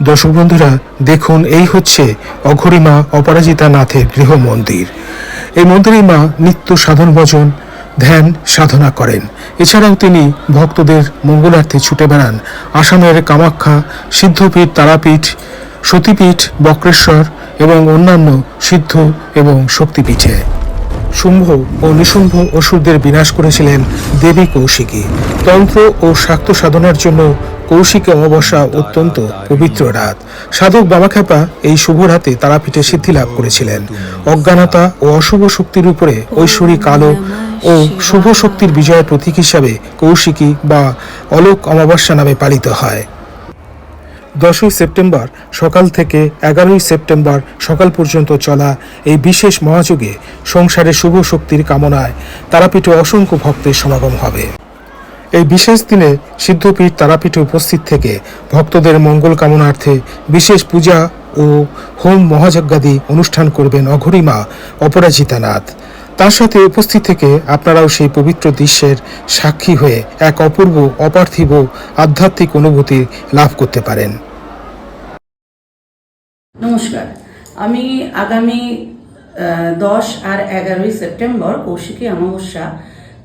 দর্শক বন্ধুরা দেখুন, এই হচ্ছে অঘরীমা অপরাজিতা নাথের গৃহ মন্দির। এই মন্দিরে মা নিত্য সাধন ভজন ধ্যান সাধনা করেন। এছাড়াও তিনি ভক্তদের মঙ্গলার্থে ছুটে বেড়ান আসামের কামাখ্যা, সিদ্ধপীঠ, তারাপীঠ, সতীপীঠ, বক্রেশ্বর এবং অন্যান্য সিদ্ধ এবং শক্তিপীঠে। শুম্ভ ও নিশুম্ভ অসুরদের বিনাশ করেছিলেন দেবী কৌশিকী। তন্ত্র ও শাক্ত সাধনার জন্য কৌশিকী অমাবস্যা অত্যন্ত পবিত্র রাত। সাধক বামাখ্যাপা এই শুভ রাতে তারাপীঠে সিদ্ধি লাভ করেছিলেন। অজ্ঞানতা ও অশুভ শক্তির উপরে ঐশ্বরিক আলো ও শুভ শক্তির বিজয়ের প্রতীক হিসাবে কৌশিকী বা অলোক অমাবস্যা নামে পালিত হয়। 10ই সেপ্টেম্বর সকাল থেকে 11ই সেপ্টেম্বর সকাল পর্যন্ত চলা এই বিশেষ মহাযজ্ঞে সংসারের শুভ শক্তির কামনায় তারাপীঠে অসংখ্য ভক্তের সমাগম হবে। এই বিশেষ দিনে সিদ্ধপীঠ তারাপীঠে উপস্থিত থেকে ভক্তদের মঙ্গল কামনার্থে বিশেষ পূজা ও হোম মহাযজ্ঞাদি অনুষ্ঠান করবেন অঘরীমা অপরাজিতা নাথ। তার সাথে উপস্থিত থেকে আপনারাও সেই পবিত্র দৃশ্যের সাক্ষী হয়ে এক অপূর্ব অপার্থিব আধ্যাত্মিক অনুভূতি লাভ করতে পারেন। নমস্কার, আমি আগামী 10 আর 11ই সেপ্টেম্বর কৌশিকী অমাবস্যা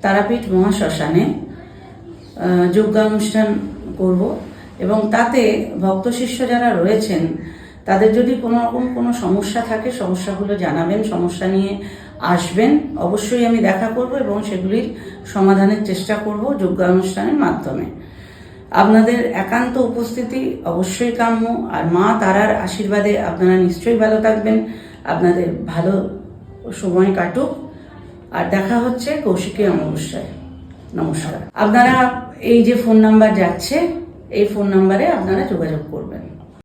তারাপীঠ মহাশ্মশানে যজ্ঞানুষ্ঠান করব এবং তাতে ভক্ত শিষ্য যারা রয়েছেন তাদের যদি কোনো রকম কোনো সমস্যা থাকে সমস্যাগুলো জানাবেন, সমস্যা নিয়ে আসবেন। অবশ্যই আমি দেখা করব এবং সেগুলির সমাধানের চেষ্টা করব যজ্ঞানুষ্ঠানের মাধ্যমে। আপনাদের একান্ত উপস্থিতি অবশ্যই কাম্য। আর মা তারার আশীর্বাদে আপনারা নিশ্চয়ই ভালো থাকবেন, আপনাদের ভালো সময় কাটুক। আর দেখা হচ্ছে কৌশিকী অমাবস্যায়। নমস্কার। আপনারা এই যে ফোন নাম্বার যাচ্ছে এই ফোন নাম্বারে আপনারা যোগাযোগ করবেন।